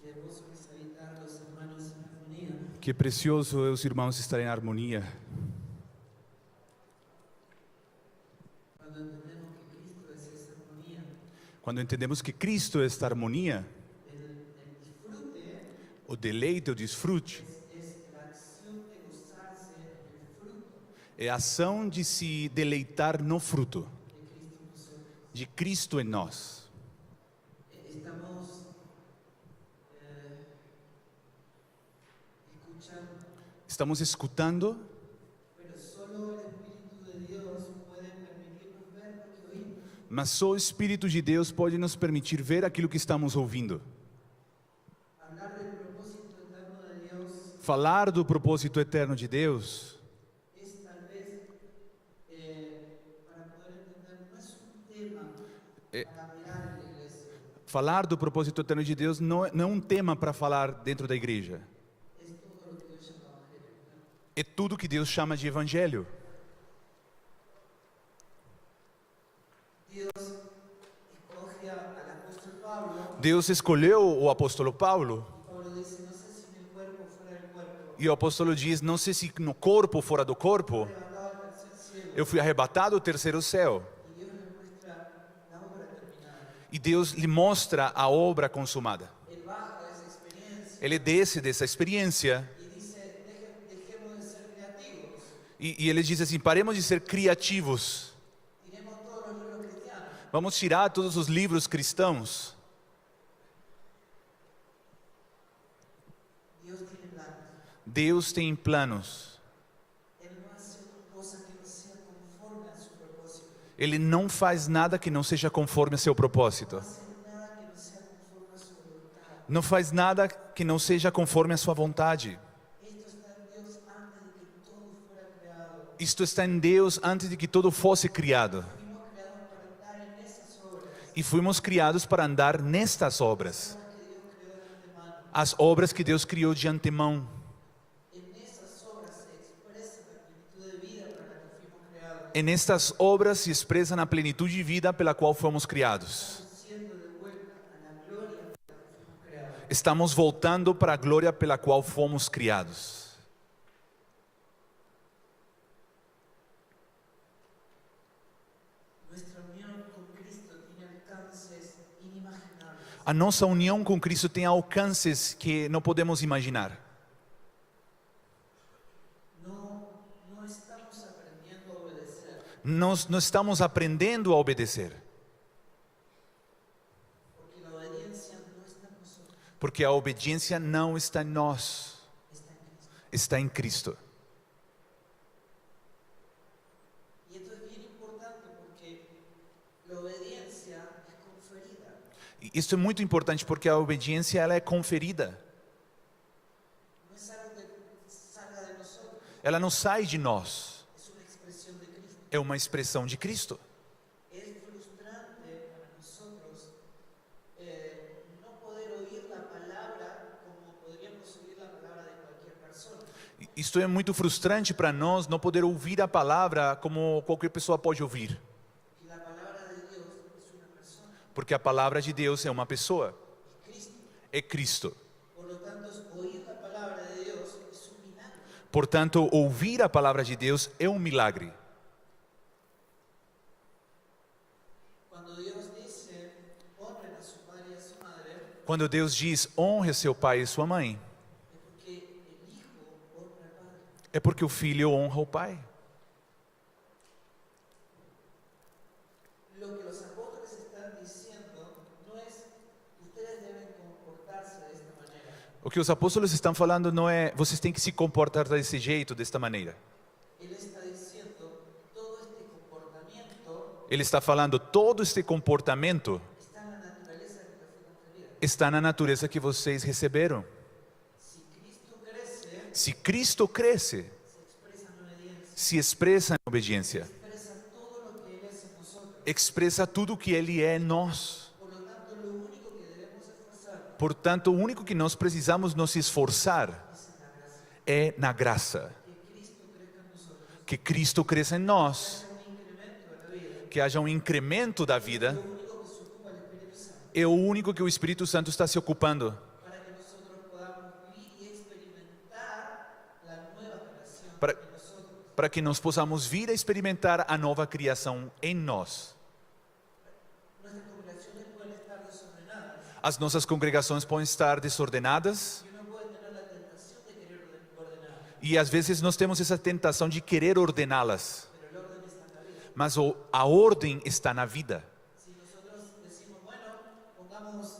Que hermoso que es habitar los hermanos en armonía. Que precioso é os irmãos estarem em harmonia. Cuando entendemos que Cristo es esa armonía, Quando entendemos que Cristo é esta harmonia, el disfrute o deleite, o desfrute, es la acción de gozarse en el fruto é a ação de se deleitar no fruto de Cristo en nosotros. de Cristo em nós. Estamos escuchando, Estamos escutando, pero solo el Espíritu de Dios puede permitirnos ver lo que oímos. mas só o Espírito de Deus pode nos permitir ver aquilo que estamos ouvindo. Hablar del propósito eterno de Dios Falar do propósito eterno de Deus es tal vez, para poder entender, no es un tema para mirar en la iglesia, falar do propósito eterno de Deus não é um tema para falar dentro da igreja. es todo lo que Dios llama evangelio. É tudo que Deus chama de evangelho. Dios escoge al apóstol Pablo Deus escolheu o apóstolo Paulo y Pablo dice, no sé si en el cuerpo o fuera del cuerpo, e o apóstolo diz, não sei se no corpo ou fora do corpo, levantado al tercer cielo, eu fui arrebatado ao terceiro céu. y Dios le muestra la obra terminada. E Deus lhe mostra a obra consumada. Él baja de esa experiencia Ele desce dessa experiência y dice, dejemos de ser creativos, e ele diz assim, paremos de ser criativos. tiremos todos los libros cristianos. Vamos tirar todos os livros cristãos. Dios tiene planes. Deus tem planos. Él no hace cosa que no sea conforme a su propósito. Ele não faz nada que não seja conforme a seu propósito. No hace nada que no sea conforme a su voluntad. Não faz nada que não seja conforme a sua vontade. Esto está en Dios antes de que todo fuera creado. Isto está em Deus antes de que tudo fosse criado. Fuimos creados para andar en esas obras. E fomos criados para andar nestas obras. Las obras que Dios creó de antemano. As obras que Deus criou de antemão. En esas obras se expresa la plenitud de vida para la que fuimos creados. E nestas obras se expressa na plenitude de vida pela qual fomos criados. Siendo de vuelta a la gloria para la que fuimos creados. Estamos voltando para a glória pela qual fomos criados. Nuestra unión con Cristo tiene alcances inimaginables. A nossa união com Cristo tem alcances que não podemos imaginar. No estamos aprendiendo a obedecer, Nós não estamos aprendendo a obedecer, porque la obediencia no está en nosotros, porque a obediência não está em nós, está en Cristo. está em Cristo. Y esto es bien importante porque la obediencia es conferida. E isso é muito importante porque a obediência ela é conferida. No es algo que salga de nosotros, Ela não sai de nós, es una expresión de Cristo. é uma expressão de Cristo. Es frustrante para nosotros no poder oír la palabra como podríamos oír la palabra de cualquier persona. Isto é muito frustrante para nós não poder ouvir a palavra como qualquer pessoa pode ouvir, Y la palabra de Dios es una persona, porque a palavra de Deus é uma pessoa, es Cristo. é Cristo. Por lo tanto, oír la palabra de Dios es un milagro. Portanto, ouvir a palavra de Deus é um milagre. Cuando Dios dice, honren a su padre y a su madre, Quando Deus diz, honre seu pai e sua mãe, es porque el hijo honra al padre. é porque o filho honra o pai. Lo que los apóstoles están diciendo no es, ustedes deben comportarse de esta manera. O que os apóstolos estão falando não é, vocês têm que se comportar desse jeito, desta maneira. Él está diciendo, todo este comportamiento Ele está falando, todo este comportamento está en la naturaleza que fue conferida. está na natureza que vocês receberam. Si Cristo crece, Se Cristo cresce, se expresa en obediencia, se expressa em obediência, expresa todo lo que Él es en nosotros. expressa tudo o que Ele é em nós. Por lo tanto, lo único que debemos esforzar Portanto, o único que nós precisamos nos esforçar es en la gracia. é na graça. Que Cristo crezca en nosotros. Que Cristo cresça em nós, Un incremento de la vida. que haja um incremento da vida. Lo único que se ocupa el Espíritu Santo É o único que o Espírito Santo está se ocupando para que para que nós possamos vir a experimentar a nova criação em nós. Nuestras congregaciones pueden estar desordenadas As nossas congregações podem estar desordenadas y uno puede tener la tentación de querer ordenar, e às vezes nós temos essa tentação de querer ordená-las, pero el orden está en la vida. mas a ordem está na vida. Si nosotros decimos, bueno, pongamos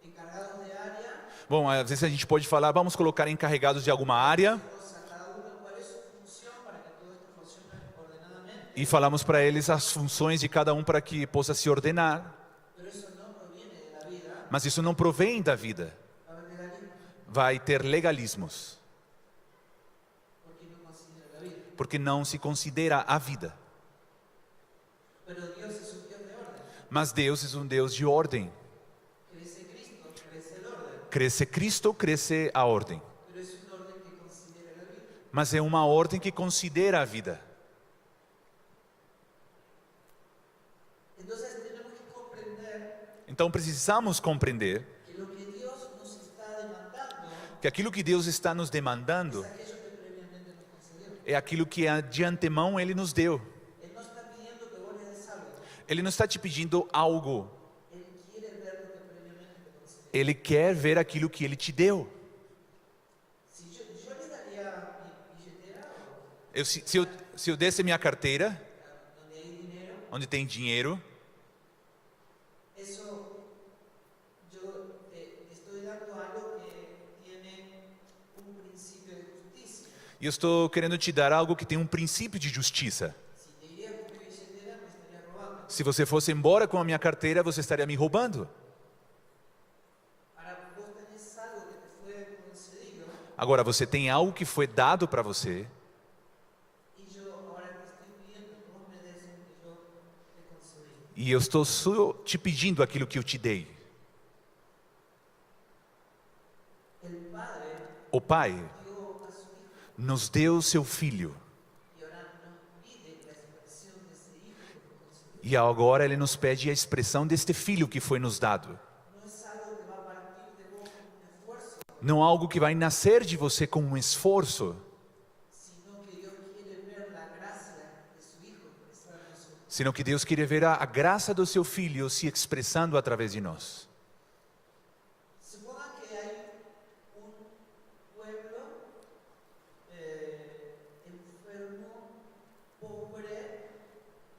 encargados de área, Bom, às vezes a gente pode falar, vamos colocar encarregados de alguma área o sea, cada uno cuál es su función para que todo esto funcione ordenadamente, e falamos para eles as funções de cada um para que possa se ordenar, pero eso no proviene de la vida, mas isso não provém da vida. va a haber legalismo, Vai ter legalismos, porque no considera la vida. porque não se considera a vida. Pero Dios es un Dios de orden. Mas Deus é um Deus de ordem. Crece Cristo, crece el orden, Cresce Cristo, cresce a ordem. pero es un orden que considera la vida. Mas é uma ordem que considera a vida. Entonces tenemos que comprender Então precisamos compreender que lo que Dios nos está demandando que aquilo que Deus está nos demandando es aquello que previamente nos concedió. é aquilo que de antemão Ele nos deu. Él no está pidiendo que vos le des algo, Ele não está te pedindo algo. Él quiere ver lo que previamente te concedió. Ele quer ver aquilo que Ele te deu. Si yo le daría mi billetera Se eu desse minha carteira, donde hay dinero, onde tem dinheiro, eso yo te estoy dando algo que tiene un principio de justicia. e eu estou querendo te dar algo que tem um princípio de justiça. Si te iría con mi billetera, me estaría robando. Se você fosse embora com a minha carteira, você estaria me roubando. Ahora vos tenés algo que te fue concedido Agora, você tem algo que foi dado para você, y yo ahora te estoy pidiendo que vos me des lo que yo te concedí. e eu estou só te pedindo aquilo que eu te dei. El Padre O Pai dio a su Hijo nos deu seu Filho, y ahora nos pide la expresión de ese Hijo que fue concedido. e agora Ele nos pede a expressão deste Filho que foi nos dado. No es algo que va a partir de vos con un esfuerzo, Não algo que vai nascer de você com um esforço, sino que Dios quiere ver la gracia de su Hijo expresada en nosotros. senão que Deus queria ver a graça do seu Filho se expressando através de nós. Supongan que hay un pueblo enfermo, pobre,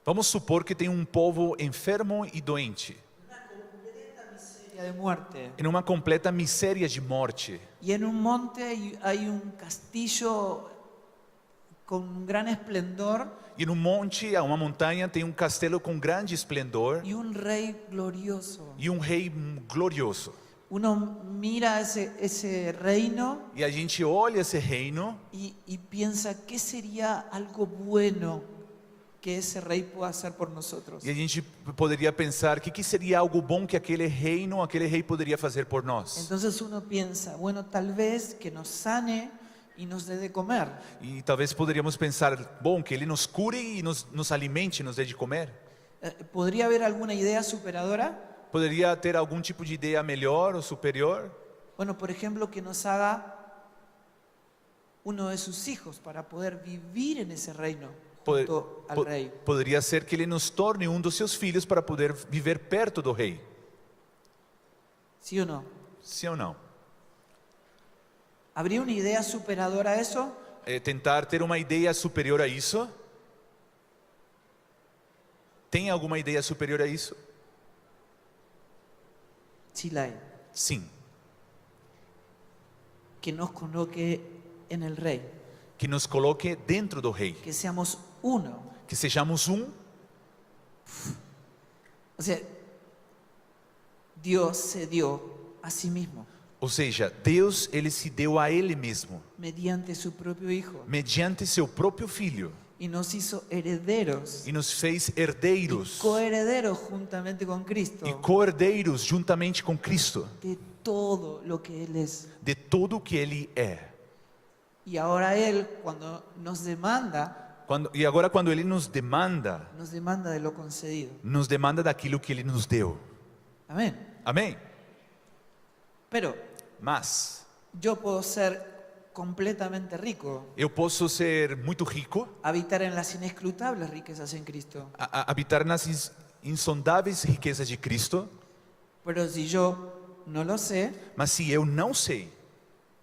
Vamos supor que tem um povo enfermo e doente, una completa miseria de muerte. em uma completa miséria de morte. Y en un monte hay un castillo con un gran esplendor E no monte, a uma montanha, tem um castelo com grande esplendor y un rey glorioso. e um rei glorioso. Uno mira ese reino E a gente olha esse reino y piensa, ¿qué sería algo bueno que ese rey pueda hacer por nosotros? e a gente poderia pensar que seria algo bom que aquele rei poderia fazer por nós. Entonces uno piensa, bueno, tal vez que nos sane y nos dé de comer. E talvez poderíamos pensar, bom, que ele nos cure e nos alimente, nos dê de comer. ¿Podría haber alguna idea superadora? Poderia ter algum tipo de ideia melhor ou superior? Bueno, por ejemplo, que nos haga uno de sus hijos para poder vivir en ese reino junto al rey. Poderia ser que ele nos torne um dos seus filhos para poder viver perto do rei. ¿Sí o no? Sim ou não? ¿Habría una idea superadora a eso? Tentar ter uma ideia superior a isso? Tem alguma ideia superior a isso? Sí la hay. Sim. Que nos coloque en el rey. Que nos coloque dentro do rei. Que seamos uno. Que sejamos um. O sea, Dios se dio a sí mismo Ou seja, Deus, ele se deu a ele mesmo, mediante su propio Hijo mediante seu próprio filho, y nos hizo herederos e nos fez y herdeiros coherederos juntamente con Cristo e co-herdeiros juntamente com Cristo, de todo lo que Él es. de tudo que ele é. Y ahora Él, cuando nos demanda E agora quando ele nos demanda de lo concedido. daquilo que ele nos deu. Amén. Amém? Pero Mas yo puedo ser completamente rico, Eu posso ser muito rico, habitar en las inescrutables riquezas en Cristo. habitar nas insondáveis riquezas de Cristo, Pero si yo no lo sé, mas se eu não sei,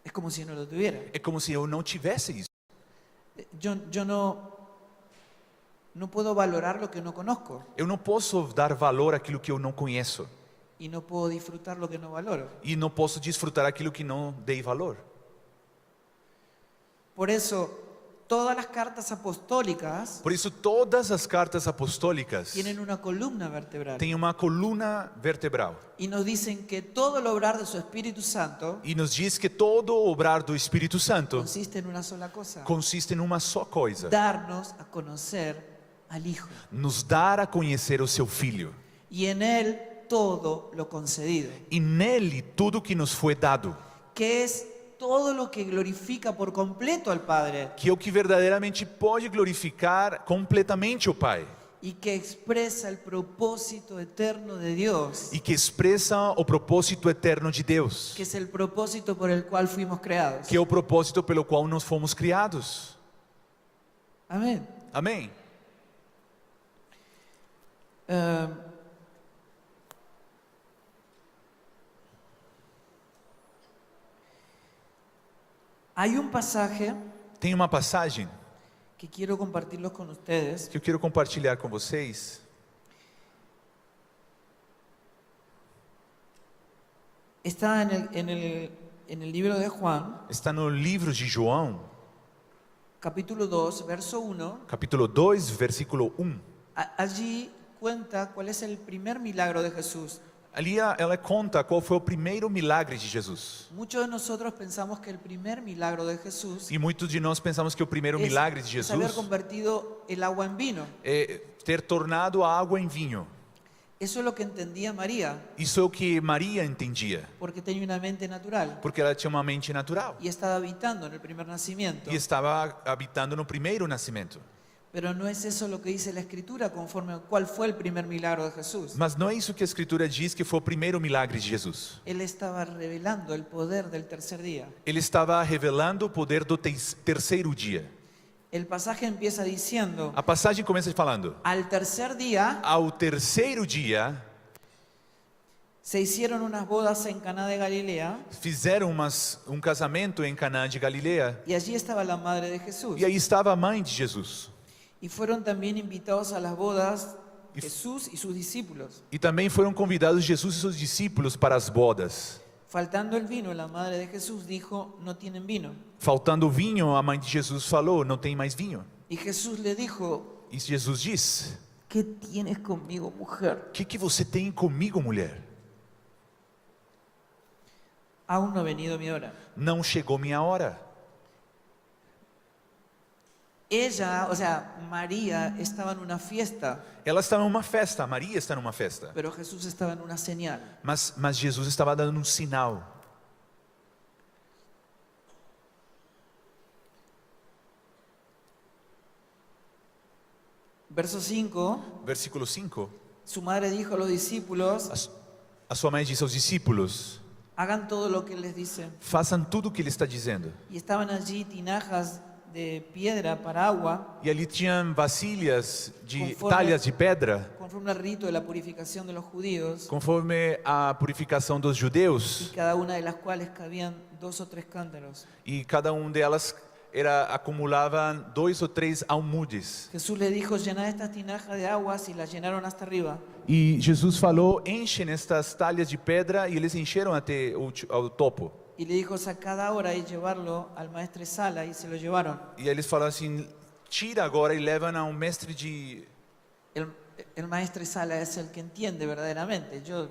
es como si no lo tuviera. é como se eu não tivesse isso. Yo no puedo valorar lo que no conozco Eu não posso dar valor àquilo que eu não conheço. y no puedo disfrutar lo que no valoro. E não posso desfrutar aquilo que não dei valor. Por eso, todas las cartas apostólicas Por isso, todas as cartas apostólicas tienen una columna vertebral têm uma coluna vertebral. y nos dicen que todo el obrar de su Espíritu Santo E nos diz que todo o obrar do Espírito Santo consiste en una sola cosa: consiste numa só coisa: darnos a conocer al Hijo, nos dar a conhecer o seu Filho. y en Él todo lo concedido, E nele tudo que nos foi dado, que es todo lo que glorifica por completo al Padre que é o que verdadeiramente pode glorificar completamente o Pai y que expresa el propósito eterno de Dios, e que expressa o propósito eterno de Deus, que es el propósito por el cual fuimos creados. que é o propósito pelo qual nós fomos criados. Amén. Amém? Hay un pasaje Tem uma passagem que quiero compartirlos con ustedes. que eu quero compartilhar com vocês. Está en el libro de Juan, Está no livro de João, capítulo 2, verso 1. capítulo 2, versículo 1. Allí cuenta cuál es el primer milagro de Jesús. Ali ela conta qual foi o primeiro milagre de Jesus. Muchos de nosotros pensamos que el primer milagro de Jesús E muitos de nós pensamos que o primeiro milagre de es haber Jesus convertido el agua en vino. é ter tornado a água em vinho. Eso es lo que entendía María, Isso é o que Maria entendia, porque tenía una mente natural porque ela tinha uma mente natural y estaba habitando en el primer nacimiento. e estava habitando no primeiro nascimento. Pero no es eso lo que dice la Escritura conforme a cuál fue el primer milagro de Jesús. Mas não é isso que a Escritura diz que foi o primeiro milagre de Jesus. Él estaba revelando el poder del tercer día. Ele estava revelando o poder do terceiro dia. El pasaje empieza diciendo: A passagem começa falando: al tercer día ao terceiro dia se hicieron unas bodas en Caná de Galilea fizeram casamento em Canaã de Galileia, y allí estaba la madre de Jesús. e aí estava a mãe de Jesus. Y fueron también invitados a las bodas Jesús y sus discípulos. E também foram convidados Jesus e seus discípulos para as bodas. Faltando el vino, la madre de Jesús dijo: no tienen vino. Faltando vinho, a mãe de Jesus falou: não tem mais vinho. Y Jesús le dijo: E Jesus diz: ¿qué tienes conmigo, mujer? o que você tem comigo, mulher? Aún no ha venido mi hora. Não chegou minha hora. Ella, o sea, María estaba en una fiesta, Ela está numa festa, Maria está numa festa. pero Jesús estaba en una señal. Mas Jesus estava dando um sinal. Verso 5, Versículo 5. su madre dijo a los discípulos: A sua mãe disse aos discípulos: hagan todo lo que él les dice. façam tudo o que ele está dizendo. Y estaban allí tinajas de piedra para agua, E ali tinham vasilhas de Conforme- talhas de pedra, conforme al rito de la purificación de los judíos, conforme a purificação dos y judeus, cada una de las cuales cabían 2 o 3 cántaros. e cada delas acumulavam 2 ou 3 almudes. Jesús le dijo: llenad estas tinajas de aguas, y las llenaron hasta arriba. E Jesus falou: enchem estas talhas de pedra, e eles encheram até ao topo. Y le dijo: sacad ahora y llevarlo al maestre Sala, y se lo llevaron. E eles falaram assim: tira agora e levam ao mestre de El maestre Sala es el que entiende verdaderamente. Yo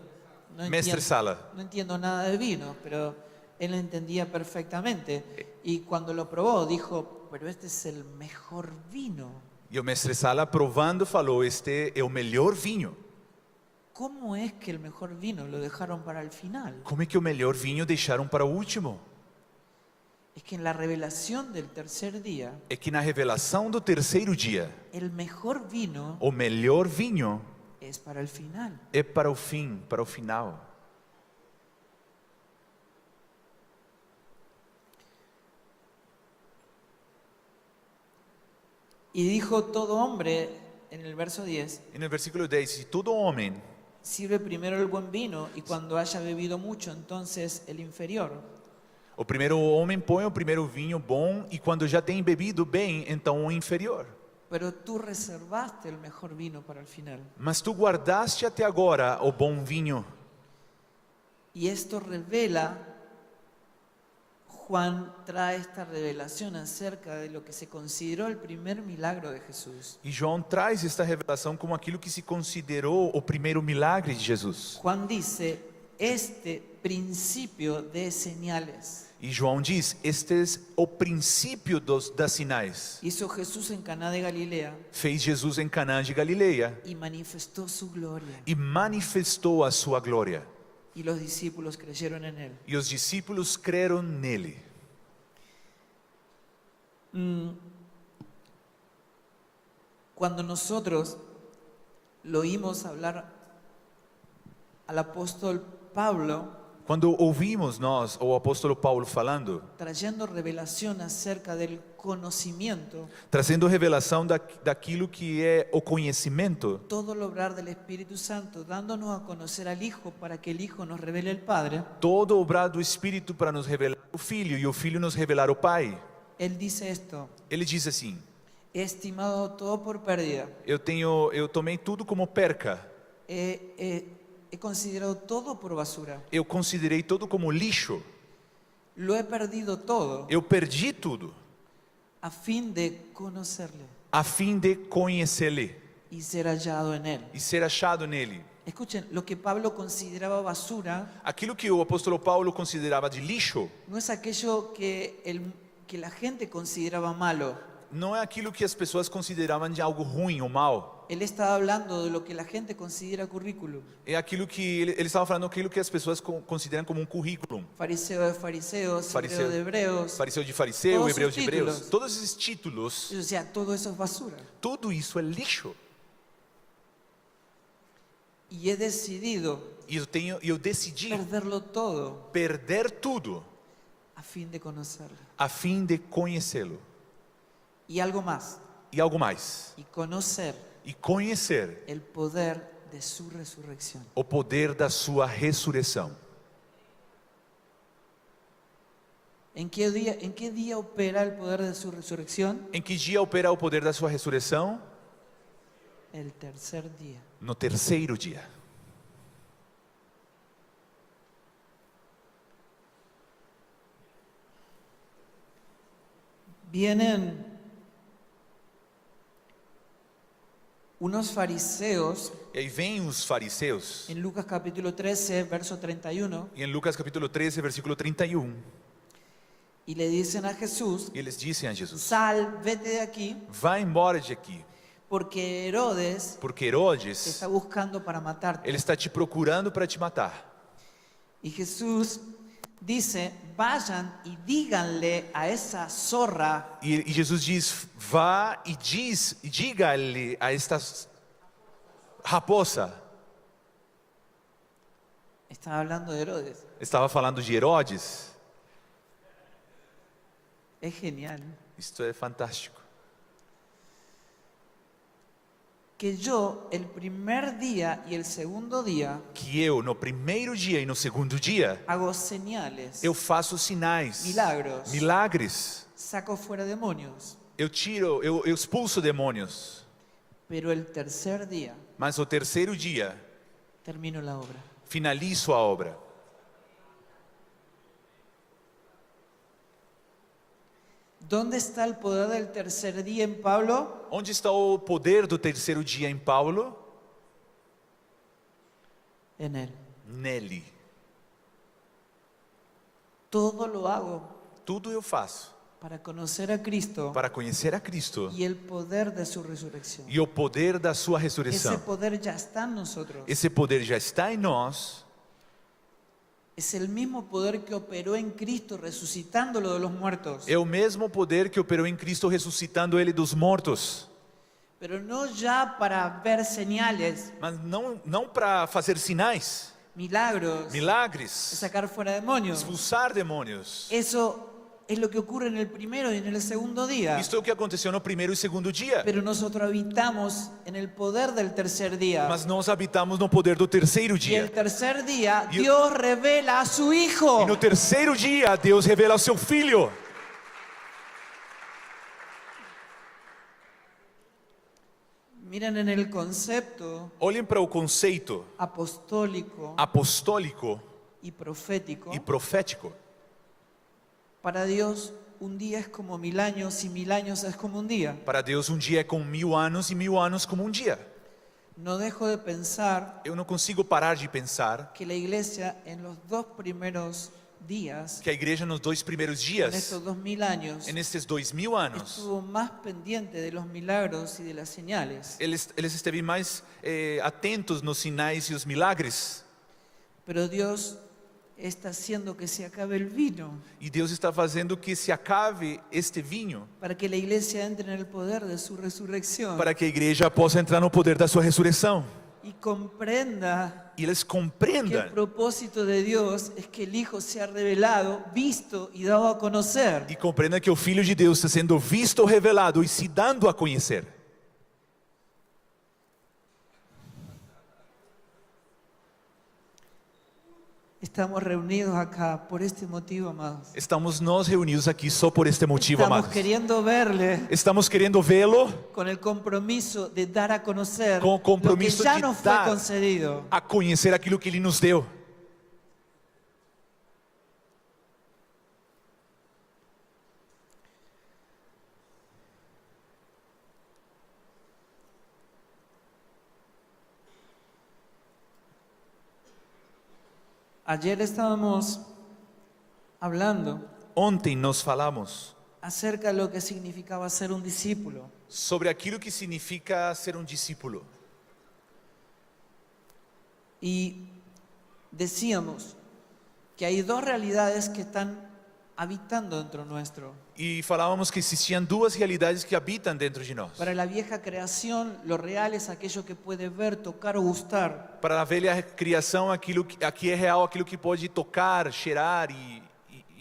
no mestre Sala. no entiendo nada de vino, pero él entendía perfectamente. Y cuando lo probó, dijo: pero este es el mejor vino. E o mestre Sala, provando, falou: este é o melhor vinho. ¿Cómo es que el mejor vino lo dejaron para el final? Como é que o melhor vinho deixaram para o último? Es que en la revelación del tercer día, É que na revelação do terceiro dia, el mejor vino o melhor vinho es para el final. é para o fim, para o final. Y dijo todo hombre, en el verso 10, E no versículo 10, se todo homem sirve primero el buen vino y cuando haya bebido mucho, entonces el inferior. o primeiro homem põe o primeiro vinho bom e quando já tem bebido bem, então o inferior. Pero tú reservaste el mejor vino para el final. Mas tu guardaste até agora o bom vinho. Y esto revela, Juan trae esta revelación acerca de lo que se consideró el primer milagro de Jesús. E João traz esta revelação como aquilo que se considerou o primeiro milagre de Jesus. Juan dice, este principio de señales E João diz, este é o princípio das sinais. hizo Jesús en Caná de Galilea Fez Jesus em Canaã de Galileia y manifestó su gloria. e manifestou a sua glória. Y los discípulos creyeron en él. E os discípulos creram nele. Cuando nosotros lo oímos hablar al apóstol Pablo, Quando ouvimos nós o apóstolo Paulo falando, trayendo revelación acerca del conocimiento, trazendo revelação daquilo que é o conhecimento, todo el obrar del Espíritu Santo, dándonos a conocer al Hijo para que el Hijo nos revele el Padre, todo obrar do Espírito para nos revelar o Filho e o Filho nos revelar o Pai. él dice esto: Ele diz assim: he estimado todo por pérdida, eu tomei tudo como perca. he considerado todo por basura, Eu considerei tudo como lixo. lo he perdido todo Eu perdi tudo a fin de conocerle a fim de conhecê-lo y ser hallado en él. e ser achado nele. Escuchen, lo que Pablo consideraba basura Aquilo que o apóstolo Paulo considerava de lixo no es aquello que la gente consideraba malo. não é aquilo que as pessoas consideravam de algo ruim ou mal. Él estaba hablando de lo que la gente considera currículum. É aquilo que ele estava falando, aquilo que as pessoas consideram como um currículo. Fariseo de fariseos, Fariseo. hebreo de hebreos. Fariseu de fariseu, Todos hebreu os de hebreus. títulos. Todos esses títulos, O sea, todo eso es basura. tudo isso é lixo. Y he decidido E eu decidi perderlo todo perder tudo a fin de conocerlo. a fim de conhecê-lo. Y algo más, E algo mais. y conocer E conhecer el poder de su resurrección. o poder da sua ressurreição. ¿En qué día opera el poder de su resurrección? Em que dia opera o poder da sua ressurreição? El tercer día. No terceiro dia. Vienen unos fariseos E aí vem os fariseus. en Lucas capítulo 13, verso 31, E em Lucas capítulo 13, versículo 31, y le dicen a Jesús: eles dizem a Jesus: sal, vete de aquí, vai embora de aqui, porque Herodes porque te Herodes, está buscando para matarte. ele está te procurando para te matar. Y Jesús dice: vayan y díganle a esa zorra E Jesus diz: vá e diga-lhe a esta raposa. Estaba hablando de Herodes. Estava falando de Herodes. Es genial. Isto é fantástico. Que yo el primer día y el segundo día Que eu, no primeiro dia e no segundo dia, hago señales, eu faço sinais, milagros, milagres. saco fuera demonios, Eu expulso demônios. pero el tercer día Mas o terceiro dia, termino la obra. finalizo a obra. ¿Dónde está el poder del tercer día en Pablo? Onde está o poder do terceiro dia em Paulo? En él. Nele. Todo lo hago Tudo eu faço para conocer a Cristo para conhecer a Cristo y el poder de su resurrección. e o poder da sua Ese ressurreição. poder ya está en nosotros. Esse poder já está em nós. Es el mismo poder que operó en Cristo resucitándolo de los muertos. É o mesmo poder que operou em Cristo ressuscitando ele dos mortos. Pero no ya para ver señales, Mas não para fazer sinais, milagros, milagres, sacar fuera demonios. expulsar demônios. Eso es lo que ocurre en el primero y en el segundo día. Isto é o que aconteceu no primeiro e segundo dia. Pero nosotros habitamos en el poder del tercer día. Mas nós habitamos no poder do terceiro Y el dia. tercer día Y- Dios revela a su Hijo. E no terceiro dia, Deus revela o seu Filho. Miren en el concepto Olhem para o conceito apostólico apostólico y profético. e profético. Para Dios un día es como 1000 años y 1000 años es como un día. Para Deus, dia é como 1000 anos e 1000 anos como dia. No dejo de pensar Eu não consigo parar de pensar que la iglesia en los 2 primeros días, que a igreja nos 2 primeiros en dias, estos 2000 años, nesses 2000 anos, estuvo más pendiente de los milagros y de las señales. eles esteve mais atentos nos sinais e os milagres. Pero Dios está haciendo que se acabe el vino E Deus está fazendo que se acabe este vinho, para que la iglesia entre en el poder de su resurrección para que a igreja possa entrar no poder da sua ressurreição. y comprenda E eles que el compreendam propósito de Dios es que el Hijo sea revelado, visto y dado a conocer. e compreendam que o Filho de Deus está sendo visto, revelado e se dando a conhecer. Estamos reunidos acá por este motivo, amados. Estamos nós reunidos aqui só por este motivo, Estamos amados. queriendo verle Estamos querendo vê-lo con el compromiso de dar a conocer Con lo que compromiso ya de nos fue dar. concedido. a conhecer aquilo que Ele nos deu. Ayer estábamos hablando Ontem nós falamos acerca de lo que significaba ser un discípulo. sobre aquilo que significa ser um discípulo. Y decíamos que hay 2 realidades que están habitando dentro nuestro. E falávamos que existiam 2 realidades que habitam dentro de nós. Para la vieja creación, lo real es aquello que puede ver, tocar o gustar. Para a velha criação, aquilo que aqui é real, aquilo que pode tocar, cheirar e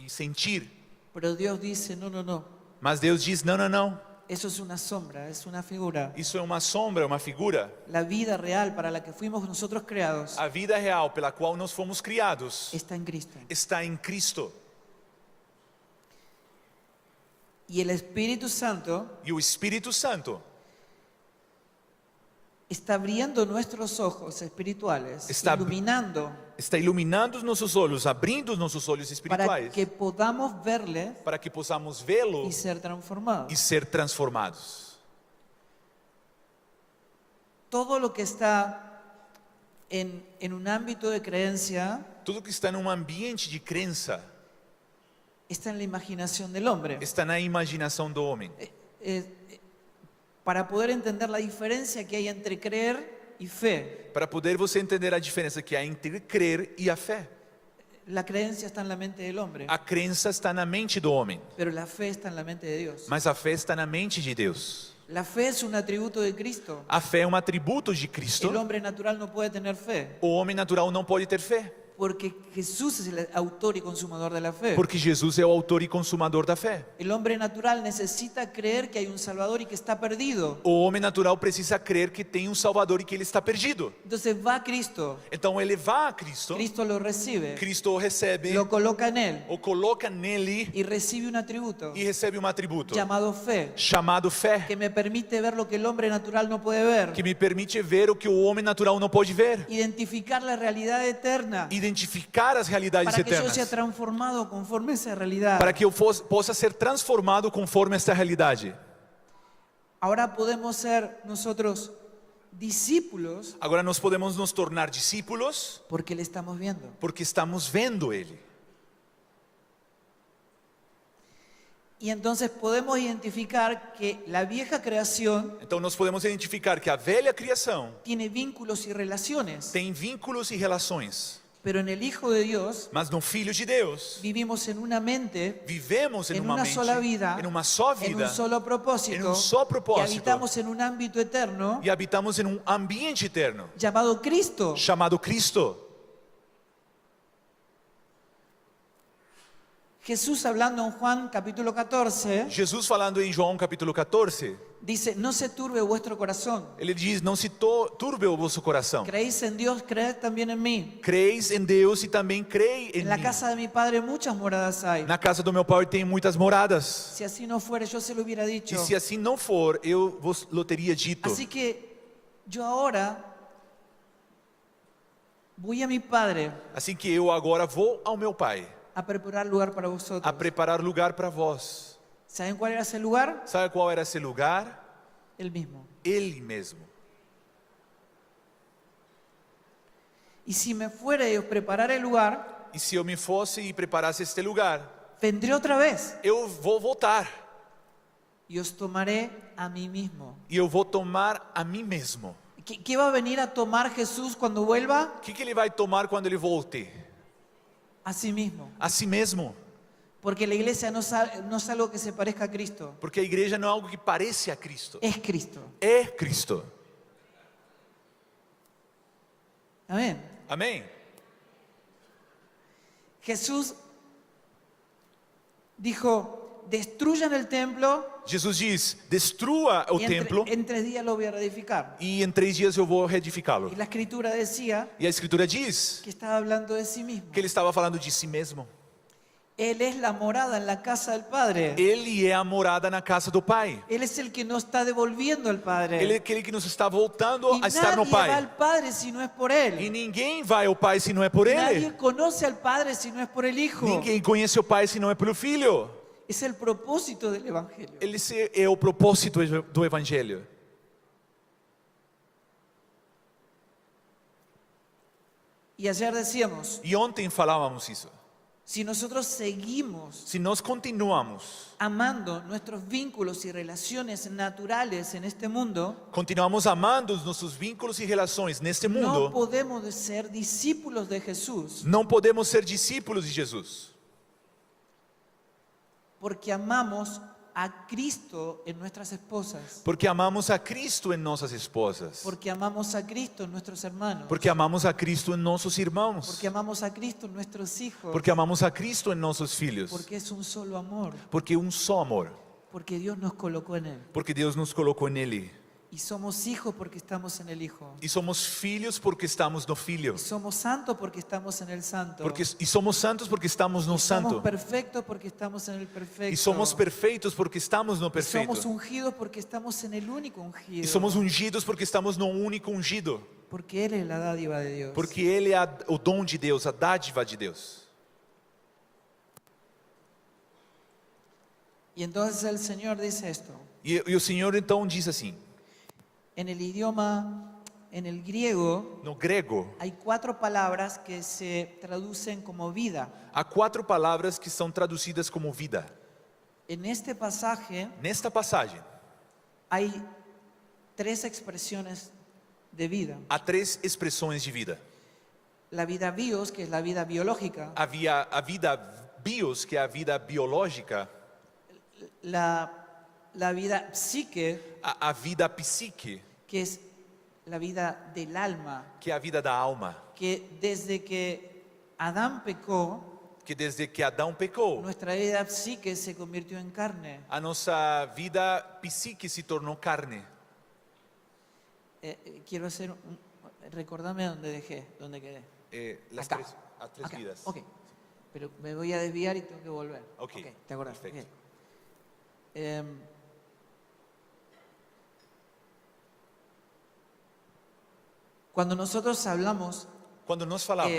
sentir. Pero Dios dice, no, no, no. Mas Deus diz: não, não, não. Eso es una sombra, es una figura. Isso é uma sombra, uma figura. La vida real para la que fuimos nosotros creados A vida real pela qual nós fomos criados está en Cristo. está em Cristo. Y el Espíritu Santo E o Espírito Santo está abriendo nuestros ojos espirituales, Está- iluminando está iluminando os nossos olhos, abrindo os nossos olhos para espirituais, que podamos verle para que possamos vê-lo y ser transformados. e ser transformados. Todo lo que está en un ámbito de creencia Tudo que está num ambiente de crença está en la imaginación del hombre. está na imaginação do homem. Para poder entender la diferencia que hay entre creer y fe, Para poder você entender a diferença que há entre crer e a fé. la creencia está en la mente del hombre, A crença está na mente do homem, pero la fe está en la mente de Dios. mas a fé está na mente de Deus. La fe es un atributo de Cristo. A fé é um atributo de El Cristo. hombre natural no puede tener fe, O homem natural não pode ter fé, porque Jesús es el autor y consumador de la fe. porque Jesus é o autor e consumador da fé. El hombre natural necesita creer que hay un Salvador y que está perdido. O homem natural precisa crer que tem um Salvador e que ele está perdido. Entonces va a Cristo, Então ele vai a Cristo, Cristo lo recibe, Cristo o recebe, lo coloca en él o coloca nele y recibe un atributo e recebe um atributo llamado fe, chamado fé, que me permite ver lo que el hombre natural no puede ver, que me permite ver o que o homem natural não pode ver, identificar la realidad eterna, identificar as realidades para que yo eternas, sea transformado conforme a esa realidad. para que eu possa ser transformado conforme esta realidade. Ahora podemos ser nosotros discípulos Agora nós podemos nos tornar discípulos porque le estamos viendo. porque estamos vendo ele. Y entonces podemos identificar que la vieja creación Então nós podemos identificar que a velha criação tiene vínculos y relaciones, tem vínculos e relações, pero en el Hijo de Dios mas no Filho de Deus vivimos en una mente, vivemos em en uma una mente, sola vida, em uma só en vida, un solo propósito, en un solo y propósito. habitamos en un ámbito eterno e habitamos em um ambiente eterno llamado Cristo. chamado Cristo. Jesús hablando en Juan capítulo 14, Jesus falando em João capítulo 14, dice, no se turbe vuestro corazón. ele diz, não se turbe o vosso coração. Creéis en Dios, creed también en mí. Creis em Deus e também creio em En la mim. casa de mi Padre muchas moradas hay. Na casa do meu pai tem muitas moradas. Si así no fuera, yo se lo hubiera dicho. E se assim não for, eu vos lo teria dito. Así que yo ahora voy a mi Padre Assim que eu agora vou ao meu pai, a preparar lugar para a vosotros. preparar lugar para vós. ¿Saben cuál era esse lugar? Sabe qual era esse lugar? El mismo. Ele mesmo. Y si me fuera y os preparara el lugar, E se eu me fosse e preparasse este lugar, vendré otra vez eu vou voltar y os tomaré a mí mismo. e eu vou tomar a mim mesmo. ¿Qué va a venir a tomar Jesús cuando vuelva? O que ele vai tomar quando ele volte? A sí mismo. A si mesmo. Porque la iglesia no es algo que se parezca a Cristo. Porque a igreja não é algo que parece a Cristo. Es Cristo. É Cristo. Amén. Amém? Jesús dijo, destruyan el templo Jesus diz, destrua o y templo en 3 días lo voy a reedificar. e em 3 dias eu vou reedificá-lo. Y la escritura decía E a escritura diz que estaba hablando de sí mismo. que ele estava falando de si mesmo. Él es la morada en la casa del Padre. Ele é a morada na casa do Pai. Él es el que nos está devolviendo al Padre. Ele é aquele que nos está voltando Y a estar no nadie va Pai. al Padre si no es por E Él. ninguém vai ao Pai se não é por Nadie Ele. conoce al Padre si no es por el Hijo. Ninguém conhece o Pai se não é pelo Filho. Es el propósito del Evangelio. Esse é o propósito do Evangelho. Y ayer decíamos, E ontem falávamos isso. si nosotros seguimos Se nós continuamos, amando nuestros vínculos y relaciones naturales en este mundo, continuamos amando os nossos vínculos e relações neste no mundo, podemos ser discípulos de Jesús não podemos ser discípulos de Jesus. porque amamos a Cristo en nuestras esposas, Porque amamos a Cristo em nossas esposas. porque amamos a Cristo en nuestros hermanos, Porque amamos a Cristo em nossos irmãos. porque amamos a Cristo en nuestros hijos, Porque amamos a Cristo em nossos filhos. porque es un solo amor, Porque só amor. porque Dios nos colocó en Él. Porque Deus nos colocou nele. Y somos hijos porque estamos en el Hijo. E somos filhos porque estamos no Filho. Y somos santos porque estamos en el Santo. E somos santos porque estamos no Y somos Santo. perfectos porque estamos en el perfecto. E somos perfeitos porque estamos no Y perfeito. somos ungidos porque estamos en el único ungido. E somos ungidos porque estamos no único ungido. Porque Él es la dádiva de Dios. Porque Ele é o dom de Deus, a dádiva de Deus. Y entonces el Señor dice esto. E o Senhor então diz assim, En el idioma, en el griego, no grego, hay 4 palabras que se traducen como vida. há 4 palavras que são traduzidas como vida. En este pasaje Nesta passagem, hay 3 expresiones de vida. há 3 expressões de vida. La vida bios, que es la vida biológica. Havia a vida bios, que é a vida biológica, La vida psique, a vida psique, que es la vida del alma, que é a vida da alma, que desde que Adán pecó, que desde que Adão pecou, nuestra vida psique se convirtió en carne. a nossa vida psique se tornou carne. Quiero hacer recordame dónde quedé. Las Acá. tres Acá, vidas. ok. Pero me voy a desviar y tengo que volver. Ok, ¿te acordás? perfecto. Ok. Cuando nosotros hablamos Quando nós falamos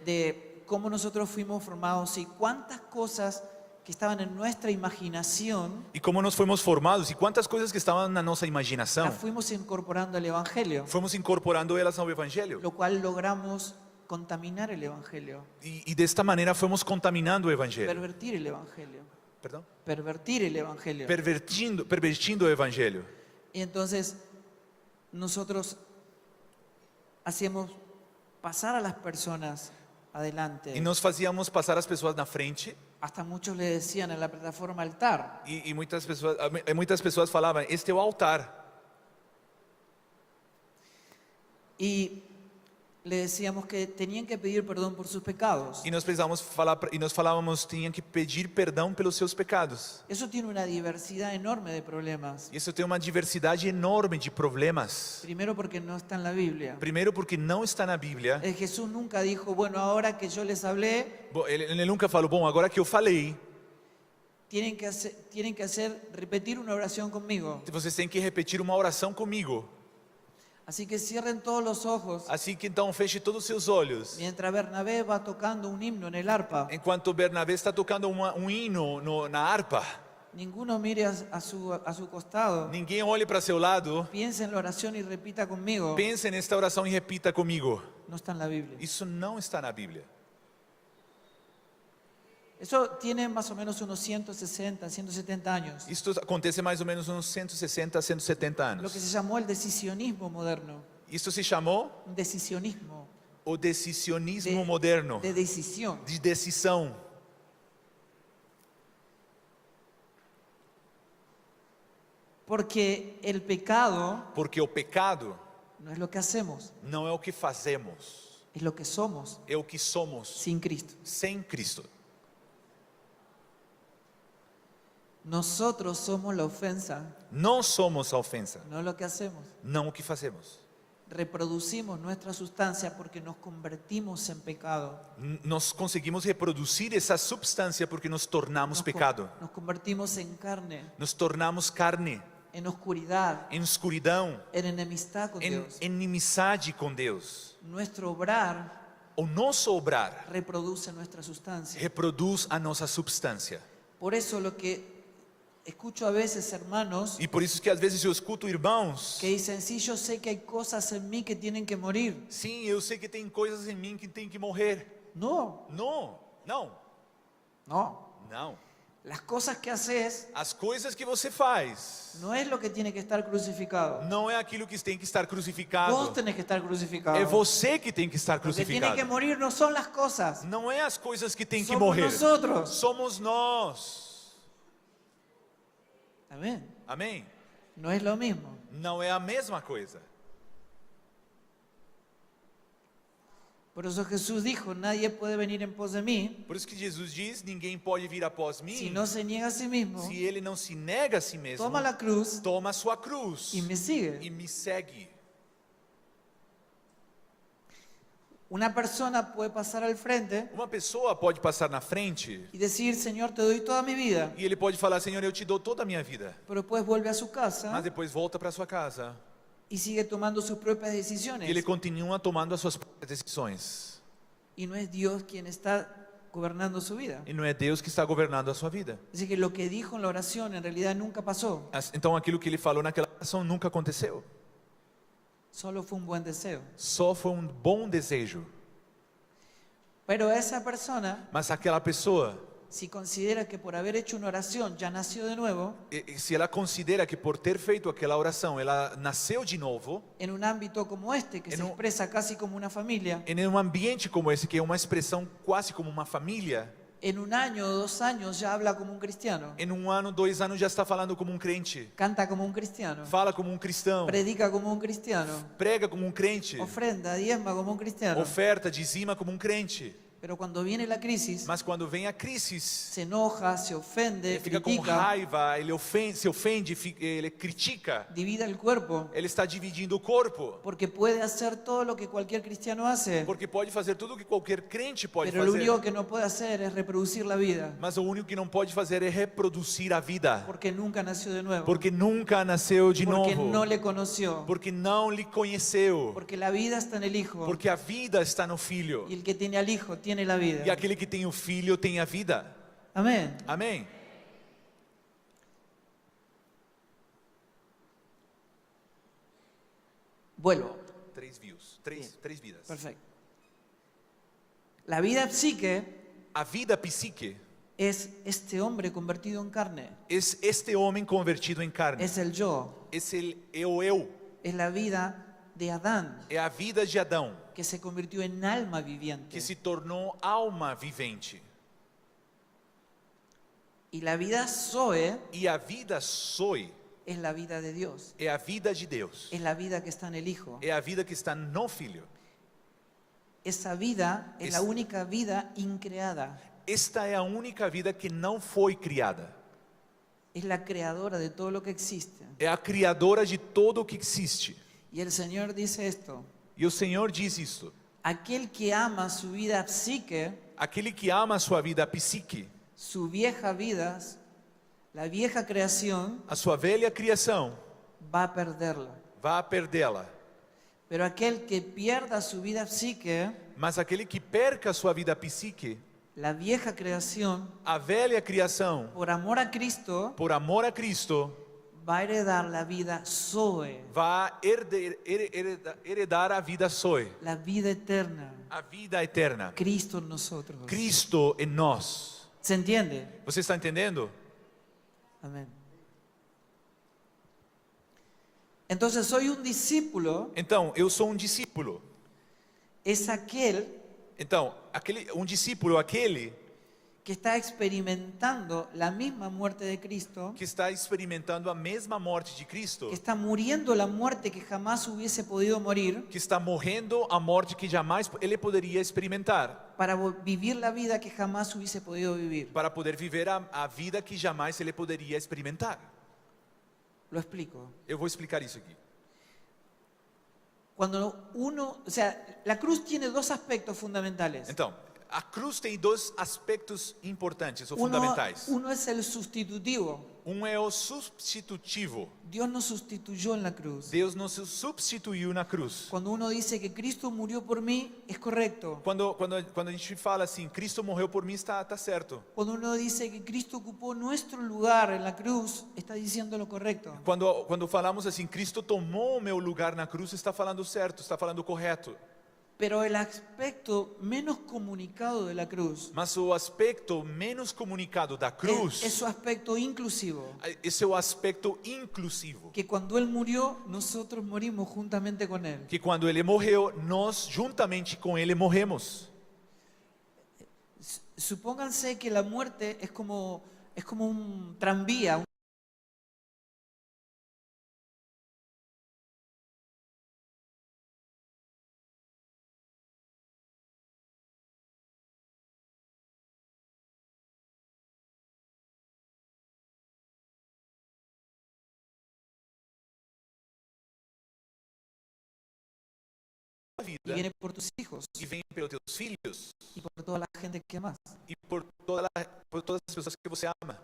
de cómo nosotros fuimos formados y cuántas cosas que estaban en nuestra imaginación e como nós fomos formados e quantas coisas que estavam na nossa imaginação, las fuimos incorporando al Evangelio, fomos incorporando elas ao Evangelho. lo cual logramos contaminar el Evangelio, E desta maneira fomos contaminando o Evangelho. pervertir el Evangelio, Perdão? pervertir el Evangelio. Pervertindo o Evangelho. Y entonces nosotros hacíamos pasar a las personas adelante. E nós fazíamos passar as pessoas na frente Hasta muchos le decían en la plataforma altar. e muitas pessoas falavam, este é o altar. Y le decíamos que tenían que pedir perdón por sus pecados. E nós precisávamos falar, e nós falávamos, tinham que pedir perdão pelos seus pecados. Eso tiene una diversidad enorme de problemas. Isso tem uma diversidade enorme de problemas. Primero porque no está en la Biblia. Primeiro porque não está na Bíblia. Jesús nunca dijo, bueno, ahora que yo les hablé, Bom, ele nunca falou, bom, agora que eu falei, tienen que hacer, repetir una oración conmigo. vocês têm que repetir uma oração comigo. Así que cierren todos los ojos Assim que então feche todos os seus olhos. mientras Bernabé va tocando un himno en el arpa. Enquanto Bernabé está tocando hino na harpa, Ninguno mire a su costado. ninguém olhe para seu lado. Piense en la oración y repita conmigo. Pense nesta oração e repita comigo. No está en la Biblia. Isso não está na Bíblia. Eso tiene más o menos unos 160, 170 años. Isso acontece mais ou menos uns 160 a 170 Lo que anos. se llamó el decisionismo moderno. Isso se chamou Un decisionismo o decisionismo moderno, de decisión. de decisão. Porque el pecado Porque o pecado no es lo que hacemos, não é o que fazemos, es lo que somos é o que somos sin Cristo. sem Cristo. Nosotros somos la ofensa, Não somos a ofensa, no lo que hacemos. não o que fazemos. Reproducimos nuestra sustancia porque nos convertimos en pecado. Nós conseguimos reproduzir essa substância porque nos tornamos pecado. Nos convertimos en carne, Nos tornamos carne, en oscuridad, em escuridão, en enemistad con em Dios. inimizade com Deus. Nuestro obrar O nosso obrar reproduce nuestra sustancia. reproduz a nossa substância. Por eso lo que escucho a veces hermanos E por isso que às vezes eu escuto irmãos, que dicen, sí, yo sé que hay cosas en mí que tienen que morir. sim, eu sei que tem coisas em mim que tem que morrer. No, Não, não, no. não. Las cosas que haces As coisas que você faz no es lo que tiene que estar crucificado. não é aquilo que tem que estar Vos crucificado. tenés que estar crucificado. É você que tem que estar Lo que tiene crucificado. que morir no son las cosas, Não é as coisas que tem que somos morrer. nosotros. Somos nós. Amén. Amém? No es lo mismo. Não é a mesma coisa. Por eso Jesús dijo, nadie puede venir en pos de mí Por isso que Jesus diz, ninguém pode vir após mim si no se niega a sí mismo, se ele não se nega a si mesmo. toma la cruz Toma a sua cruz y me sigue. e me segue. Una persona puede pasar al frente Uma pessoa pode passar na frente y decir, Señor, te doy toda mi vida, e ele pode falar, Senhor, eu te dou toda a minha vida. pero después vuelve a su casa Mas depois volta para sua casa y sigue tomando sus propias e decisiones. ele continua tomando as suas próprias decisões. Y no es Dios quien está gobernando su vida. E não é Deus que está governando a sua vida. Así que lo que dijo en la oración en realidad nunca pasó, Então aquilo que ele falou naquela oração nunca aconteceu. solo fue un buen deseo. Só foi um bom desejo. Pero esa persona, Mas aquela pessoa, si considera que por haber hecho una oración ya nació de nuevo, se ela considera que por ter feito aquela oração, ela nasceu de novo, en un ámbito como este, que se expresa casi como una familia, em um ambiente como esse, que é uma expressão quase como uma família, en un año o 2 años ya habla como un cristiano, em um ano, 2 anos já está falando como um crente, canta como un cristiano, fala como um cristão, predica como un cristiano, prega como um crente, ofrenda, diezma como un cristiano. oferta, dizima como um crente. Pero cuando viene la crisis, Mas quando vem a crise, se enoja, se ofende, ele fica com critica, raiva, ele se ofende, ele critica, divide el cuerpo, ele está dividindo o corpo. porque puede hacer todo lo que cualquier cristiano hace, Porque pode fazer tudo o que qualquer crente pode pero lo fazer. único que no puede hacer es reproducir la vida, Mas o único que não pode fazer é reproduzir a vida. porque nunca nació de nuevo, Porque nunca nasceu de porque novo. no le conoció, Porque não lhe conheceu. porque la vida está en el Hijo, Porque a vida está no Filho. y el que tiene al Hijo tiene la vida. E aquele que tem o Filho tem a vida. Amén. Amém? Vuelvo. 3 views. Três vidas. Perfecto. La vida psique A vida psique es este hombre convertido en carne, é este homem convertido em carne. es el yo, É o eu. es la vida de Adán, É a vida de Adão, que se convirtió en alma viviente. que se tornou alma vivente. Y la vida Zoe E a vida Zoe es la vida de Dios, é a vida de Deus. es la vida que está en el Hijo. É a vida que está no Filho. esa vida es la única vida increada. Esta é a única vida que não foi criada. Es la creadora de todo lo que existe. É a criadora de todo o que existe. Y el Señor dice esto: E o Senhor diz isto. aquel que ama su vida psique, Aquele que ama a sua vida psique, su vieja vida, la vieja creación, a sua velha criação, va a perderla. vai perdê-la. Pero aquel que pierda su vida psique, Mas aquele que perca a sua vida psique, la vieja creación, a velha criação, por amor a Cristo, por amor a Cristo, va a heredar la vida Zoe, vai heredar a vida Zoe, la vida eterna. a vida eterna. Cristo en nosotros. Cristo em nós. ¿Se entiende? Você está entendendo? Amén. Entonces, soy un discípulo, Então, eu sou um discípulo. es aquel Então, um discípulo, aquele que está experimentando la misma muerte de Cristo, que está experimentando a mesma morte de Cristo, que está muriendo la muerte que jamás hubiese podido morir, que está morrendo a morte que jamais ele poderia experimentar, para vivir la vida que jamás hubiese podido vivir. para poder viver a vida que jamais ele poderia experimentar. Lo explico. Eu vou explicar isso aqui. Cuando uno, o sea, la cruz tiene dos aspectos fundamentales. Então, a cruz tem dois aspectos importantes ou Uno, fundamentais. uno es el sustitutivo. Um é o substitutivo. Dios nos sustituyó en la cruz. Deus nos substituiu na cruz. Cuando uno dice que Cristo murió por mí, es correcto. Quando a gente fala assim, Cristo morreu por mim, está certo. Cuando uno dice que Cristo ocupó nuestro lugar en la cruz, está diciendo lo correcto. Quando falamos assim, Cristo tomou o meu lugar na cruz, está falando certo, está falando correto. Pero el aspecto menos comunicado de la cruz Mas o aspecto menos comunicado da cruz, es su aspecto inclusivo. esse é o aspecto inclusivo. Que cuando Él murió, nosotros morimos juntamente con Él. Que quando ele morreu, nós juntamente com ele morremos. Supónganse que la muerte es como un tranvía, A y vida viene por tus hijos e vem pelos teus filhos y por toda la gente que amas. e por todas as pessoas que você ama.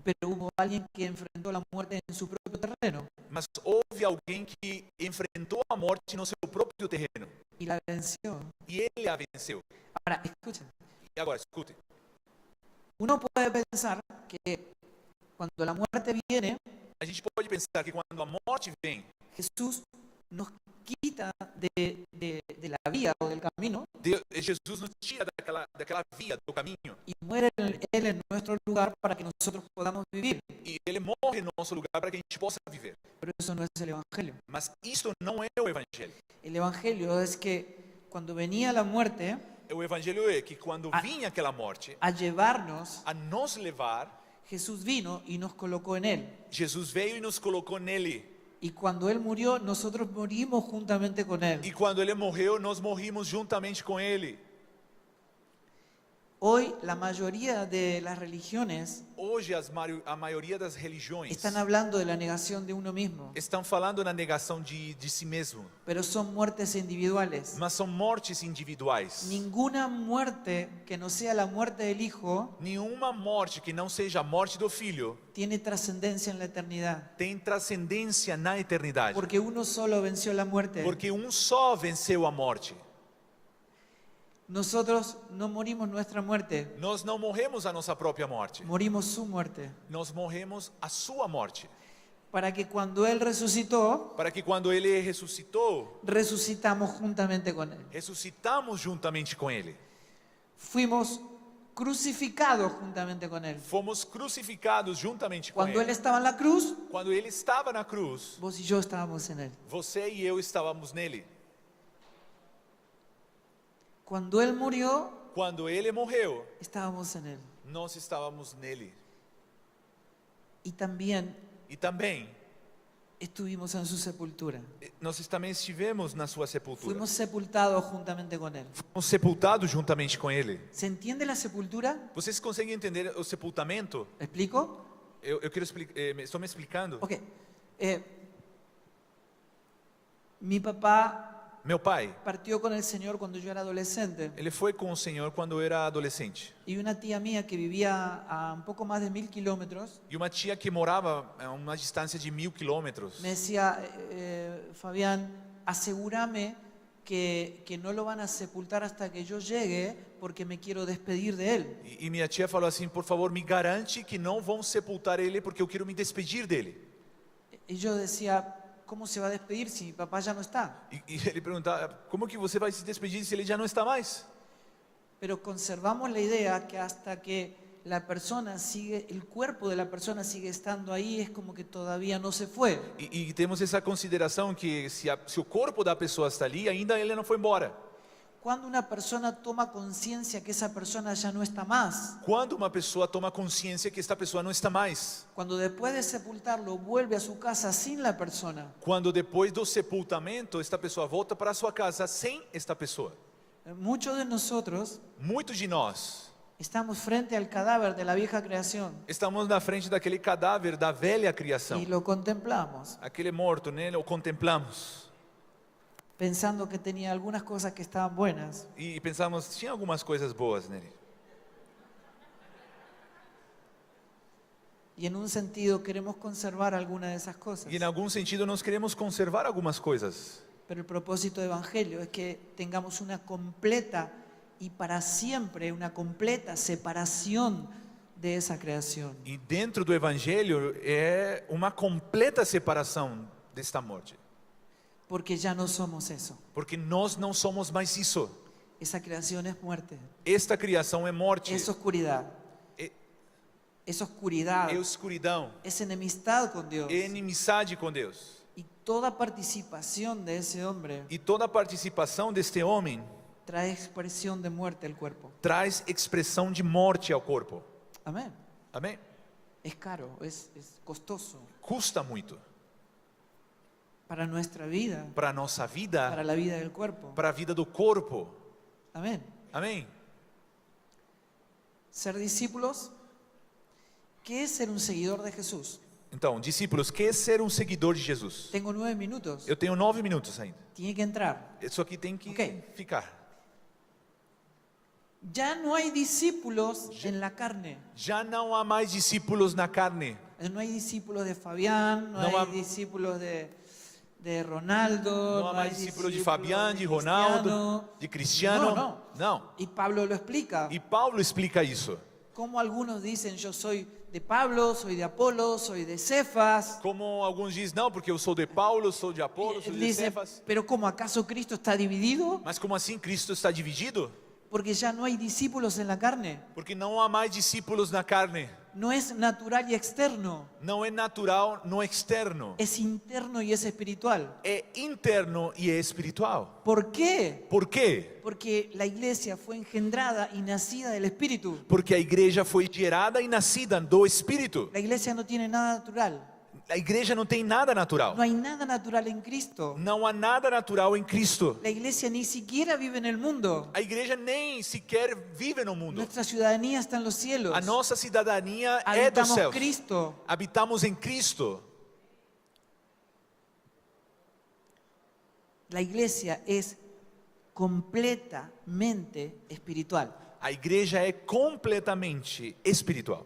Pero hubo alguien que enfrentó la muerte en su propio terreno Mas houve alguém que enfrentou a morte no seu próprio terreno y la venció. e ele a venceu. Ahora, escuchen, E agora, escute. uno puede pensar que cuando la muerte viene, A gente pode pensar que quando a morte vem, Jesús nos quita de la vía o del camino Jesus nos tira daquela via, do caminho, y muere Él en nuestro lugar para que nosotros podamos vivir. e ele morre no nosso lugar para que a gente possa viver. Pero eso no es el Evangelio. Mas isso não é o evangelho. El Evangelio es que cuando venía la muerte O evangelho é que quando vinha aquela morte, a llevarnos, a nos levar, Jesús vino y nos colocó en Él. Jesus veio e nos colocou nele. Y cuando Él murió, nosotros morimos juntamente con Él. E quando ele morreu, nós morrimos juntamente com ele. Hoy la mayoría de las religiones Hoje a maioria das religiões están hablando de la negación de uno mismo, estão falando na negação de si mesmo, pero son muertes individuales. mas são mortes individuais. Ninguna muerte que no sea la muerte del Hijo Nenhuma morte que não seja a morte do filho tiene trascendencia en la eternidad, tem transcendência na eternidade. porque uno solo venció la muerte. Porque um só venceu a morte. Nosotros no morimos nuestra muerte, Nós não morremos a nossa própria morte. morimos su muerte, Nós morremos a sua morte. para que cuando Él resucitó, Para que quando ele ressuscitou, resucitamos juntamente con Él. ressuscitamos juntamente com ele. Fuimos crucificados juntamente con Él. Fomos crucificados juntamente com Cuando Él ele. estaba en la cruz, Quando ele estava na cruz, vos y yo estábamos en Él. você e eu estávamos nele. Cuando Él murió, Quando ele morreu, estábamos en Él. nós estávamos nele. Y también E também, estuvimos en su sepultura. Nós também estivemos na sua sepultura. Fuimos sepultados juntamente con Él. Fomos sepultados juntamente com Ele. ¿Se entiende la sepultura? Vocês conseguem entender o sepultamento? ¿Explico? Eu quero explicar, estou me explicando. Ok. Mi papá Meu pai, partió con el Señor cuando yo era adolescente. ele foi com o Senhor quando eu era adolescente. Y una tía mía que vivía a un poco más de 1000 kilómetros E uma tia que morava a uma distância de 1000 quilômetros me decía, Fabián, asegúrame que no lo van a sepultar hasta que yo llegue porque me quiero despedir de él. E minha tia falou assim: por favor, me garante que não vão sepultar ele porque eu quero me despedir dele. Y yo decía, ¿cómo se va a despedir si mi papá ya no está? E ele perguntava: como que você vai se despedir se ele já não está mais? Pero conservamos la idea que hasta que la persona sigue, el cuerpo de la persona sigue estando ahí, es como que todavía no se fue. E temos essa consideração que se o corpo da pessoa está ali, ainda ele não foi embora. Cuando una persona toma conciencia que esa persona ya no está más, Quando uma pessoa toma consciência que esta pessoa não está mais, cuando después de sepultarlo vuelve a su casa sin la persona, quando depois do sepultamento esta pessoa volta para a sua casa sem esta pessoa. muchos de nosotros Muitos de nós estamos frente al cadáver de la vieja creación estamos na frente daquele cadáver da velha criação, y lo contemplamos, aquele morto, né? O contemplamos pensando que tenía algunas cosas que estaban buenas. e pensamos, tinha algumas coisas boas nele. Y en un sentido queremos conservar algunas de esas cosas. E em algum sentido nós queremos conservar algumas coisas. Pero el propósito del Evangelio es que tengamos una completa y para siempre, una completa separación de esa creación. E dentro do Evangelho é uma completa separação desta morte. Porque ya no somos eso. Porque nós não somos mais isso. Esa creación es muerte, Esta criação é morte, es oscuridad, é, es oscuridad, é escuridão, es enemistad con Dios. é inimizade com Deus. Y toda participación de ese hombre E toda a participação deste homem trae expresión de muerte al cuerpo. traz expressão de morte ao corpo. Amén. Amém? Es caro, es costoso Custa muito para nuestra vida, para a nossa vida, para la vida del cuerpo. para a vida do corpo. Amén. Amém? Ser discípulos, ¿qué es ser un seguidor de Jesús? Então, discípulos, que é ser um seguidor de Jesus? Tengo 9 minutos. Eu tenho 9 minutos ainda. Tiene que entrar. Isso aqui tem que Ok. ficar. Ya no hay discípulos en la carne. Já não há mais discípulos na carne. No hay discípulos de Fabián, no, No hay ha- discípulos de Ronaldo, Não há mais hay discípulos de discípulos Fabián, de Cristiano. Ronaldo, de Cristiano. No. Não. Y Pablo lo explica. E Paulo explica isso. Como algunos dicen, yo soy de Pablo, soy de Apolo, soy de Cefas. Como alguns dizem, não, porque eu sou de Paulo, sou de Apolo, sou Él de dice, Cefas. pero ¿cómo acaso Cristo está dividido? Mas como assim Cristo está dividido? Porque ya no hay discípulos en la carne. Porque não há mais discípulos na carne. No es natural y externo, Não é natural no externo. es interno y es espiritual. É interno e é espiritual. ¿Por qué? Por quê? Porque la iglesia fue engendrada y nacida del Espíritu. Porque a igreja foi gerada e nascida do Espírito. La iglesia no tiene nada natural. A igreja não tem nada natural. No hay nada natural en Cristo. Não há nada natural em Cristo. La iglesia ni siquiera vive en el mundo. A igreja nem sequer vive no mundo. Nuestra ciudadanía está en los cielos. A nossa cidadania é dos Habitamos céus. Cristo. Habitamos em Cristo. La iglesia es completamente espiritual. A igreja é completamente espiritual.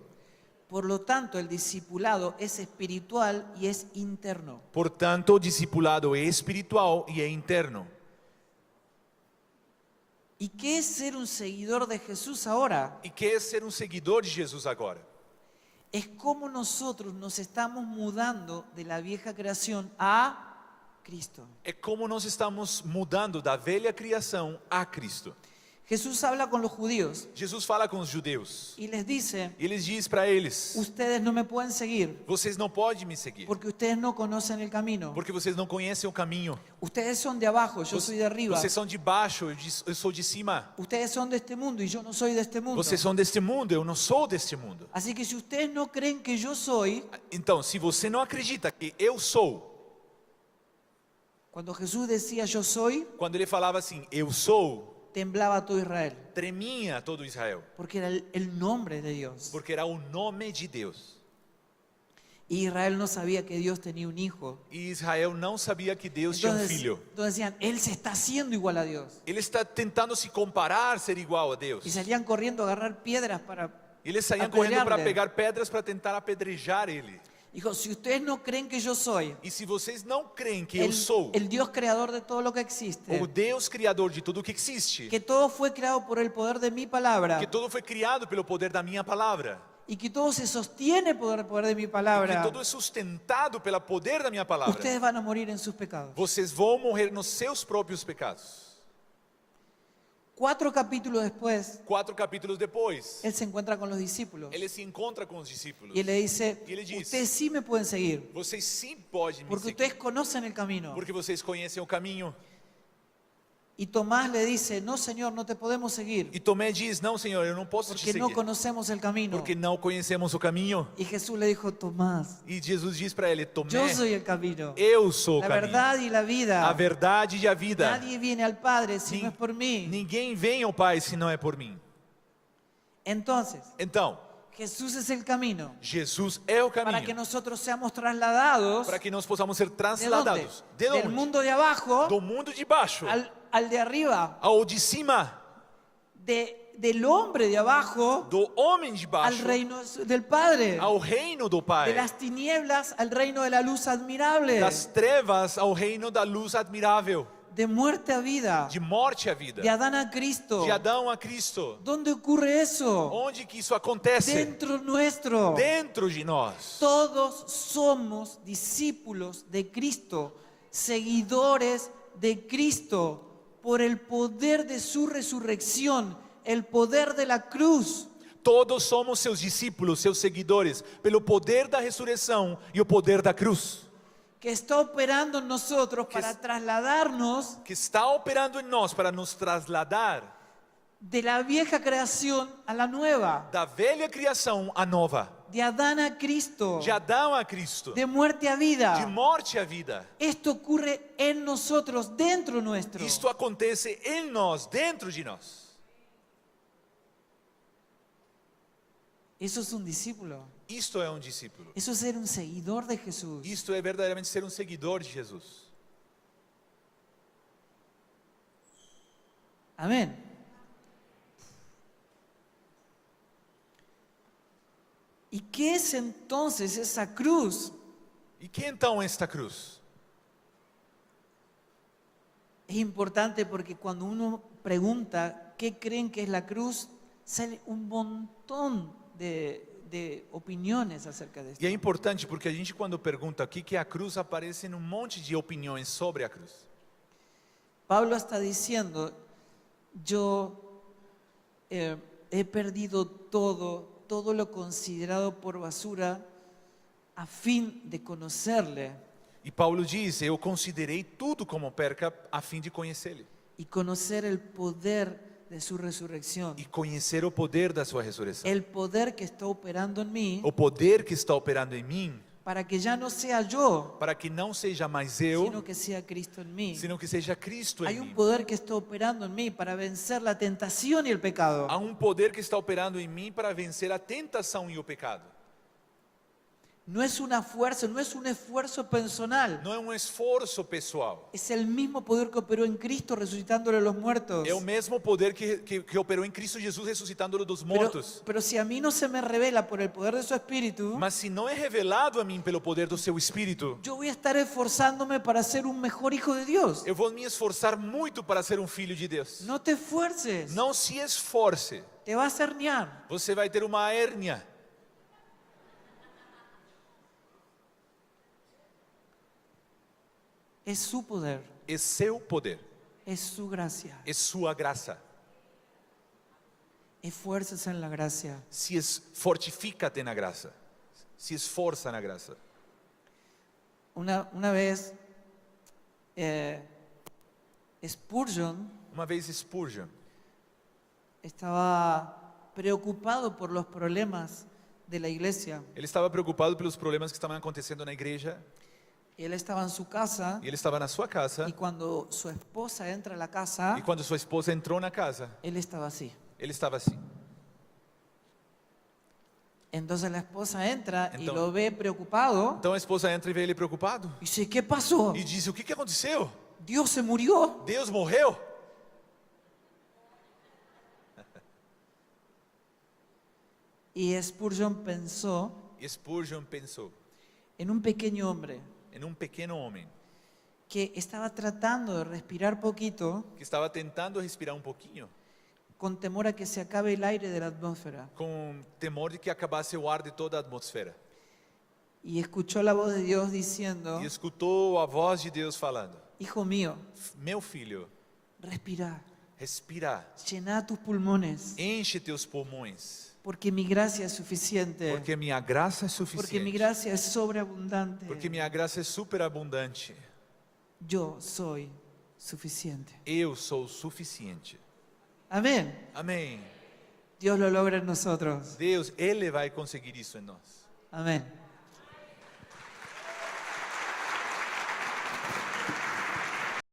Por lo tanto, el discipulado es espiritual y es interno. Portanto, o discipulado é espiritual e é interno. ¿Y qué es ser un seguidor de Jesús ahora? E que é ser um seguidor de Jesus agora? Es como nosotros nos estamos mudando de la vieja creación a Cristo. É como nós estamos mudando da velha criação a Cristo. Jesús habla con los judíos Jesus fala com os judeus. y les dice, E eles diz para eles: ustedes no me pueden seguir vocês não podem me seguir, porque ustedes no conocen el camino. porque vocês não conhecem o caminho. Ustedes son de abajo, yo soy de arriba. Vocês são de baixo, eu sou de cima. Ustedes son de este mundo y yo no soy de este mundo. Vocês são deste mundo, eu não sou deste mundo. Así que si ustedes no creen que yo soy, Então, se você não acredita que eu sou, Cuando Jesús decía yo soy, Quando ele falava assim, eu sou, temblaba todo Israel, tremia todo Israel, porque era el nombre de Dios. porque era o nome de Deus. Y Israel no sabía que Dios tenía un hijo. E Israel não sabia que Deus tinha filho. Entonces decían, Él se está haciendo igual a Dios. Ele está tentando se comparar, ser igual a Deus. Y salían corriendo a agarrar piedras para... Eles saíam correndo para apedrearle. pegar pedras para tentar apedrejar ele. Dijo, si ustedes no creen que yo soy E se vocês não creem que eu sou el Dios creador de todo lo que existe, o Deus criador de tudo o que existe, que todo fue creado por el poder de mi palabra que tudo foi criado pelo poder da minha palavra, y que todo se sostiene por el poder de mi que palabra, tudo é sustentado pelo poder da minha palavra, ustedes van a morir en sus pecados. vocês vão morrer nos seus próprios pecados. 4 capítulos después, 4 capítulos depois, Él se encuentra con los discípulos ele se encontra com os discípulos. y Él le dice, Y él dice, ustedes sí me pueden seguir, Vocês sim podem me porque seguir, ustedes conocen el camino. porque vocês conhecem o caminho. Y Tomás le dice, no Señor, no te podemos seguir, E Tomé diz, não Senhor, eu não posso te porque no seguir, conocemos el camino. porque não conhecemos o caminho. Y Jesús le dijo, Tomás, E Jesus diz para ele, yo Tomé, soy el camino, eu sou o la caminho, verdad y la vida. a verdade e a vida. Nadie viene al Padre si no es por mí. Ninguém vem ao Pai se não é por mim. Entonces, Então, Jesús es el camino Jesus é o para que caminho, nosotros seamos trasladados para que nós possamos ser ¿de dónde? transladados. De Del onde? mundo de abajo Do mundo de baixo al de arriba, ao de cima, del hombre de abajo do homem de al baixo reino del Padre, ao reino do de Pai, las tinieblas al reino de la luz admirable, das trevas ao reino da luz admirável, de muerte a vida, de morte à vida, de Adán a Cristo. de Adão a Cristo. ¿Dónde ocurre eso? Onde que isso acontece? Dentro nuestro. Dentro de nós. Todos somos discípulos de Cristo, seguidores de Cristo, por el poder de su resurrección, el poder de la cruz. Todos somos seus discípulos, seus seguidores, pelo poder da ressurreição e o poder da cruz, Que está operando en nosotros Que para es- trasladarnos que está operando em nós para nos trasladar de la vieja creación a la nueva, da velha criação à nova, de Adán a Cristo, de Adão a Cristo, de muerte a de vida. morte à vida. Esto ocurre en nosotros, dentro nuestro. Isto acontece em nós, dentro de nós. Eso es un discípulo. Isto é um discípulo. Eso es ser un seguidor de Jesús. Isto é verdadeiramente ser um seguidor de Jesus. Amén. ¿Y qué es entonces esa cruz? E que então é esta cruz? Es importante porque cuando uno pregunta qué creen que es la cruz, sale un montón de opiniones acerca de esto. E é importante porque a gente quando pergunta o que é a cruz, aparecem um monte de opiniões sobre a cruz. Pablo está diciendo, yo he perdido todo lo considerado por basura a fin de conocerle E Paulo diz, eu considerei tudo como perca a fim de conhecê-lo. y conocer el poder de su resurrección. E conhecer o poder da sua ressurreição. El poder que está operando en mí O poder que está operando em mim, para que ya no sea yo, para que não seja mais eu, sino que sea Cristo en mí. sino que seja Cristo Hay em un mim. poder que está operando en mí para vencer la tentación y el pecado. Há um poder que está operando em mim para vencer a tentação e o pecado. No es una fuerza, no es un esfuerzo personal. Não é um esforço pessoal. Es el mismo poder que operó en Cristo resucitándole a los muertos. É o mesmo poder que operou em Cristo Jesus ressuscitando-lo dos mortos. Pero si a mí no se me revela por el poder de su Espíritu, Mas se não é revelado a mim pelo poder do seu Espírito, yo voy a estar esforzándome para ser un mejor hijo de Dios. eu vou me esforçar muito para ser um filho de Deus. No te esfuerces, Não se esforce. te vas a herniar. Você vai ter uma hérnia. Es su poder, É seu poder. es su gracia. É sua graça. Esfuérzase en la gracia. Fortifica-te na graça. Se esforça na graça. Una vez, Spurgeon Uma vez Spurgeon estaba preocupado por los problemas de la iglesia. ele estava preocupado pelos problemas que estavam acontecendo na igreja Y él estaba en su casa E ele estava na sua casa. y cuando su esposa entra a la casa, E quando sua esposa entrou na casa, él estaba así. ele estava assim. Entonces la esposa entra y Entonces- lo ve preocupado Então a esposa entra e vê ele preocupado. y dice, ¿qué pasó? E diz: o que aconteceu? Dios se murió. Deus morreu? Y Spurgeon pensó E Spurgeon pensou en un pequeño hombre em um pequeno homem que estaba tratando de respirar poquito que estava tentando respirar pouquinho, con temor a que se acabe el aire de la atmósfera. com temor de que acabasse o ar de toda a atmosfera. Y escuchó la voz de Dios diciendo, E escutou a voz de Deus falando: hijo mío, meu filho, respira, respira, llena tus pulmones, enche teus pulmões, porque mi gracia es suficiente, porque minha graça é porque mi suficiente, gracia es sobreabundante. porque minha graça é superabundante. Yo soy suficiente. Eu sou suficiente. Amén. Amém. Dios lo logra en nosotros. Deus, Ele vai conseguir isso em nós. Amén.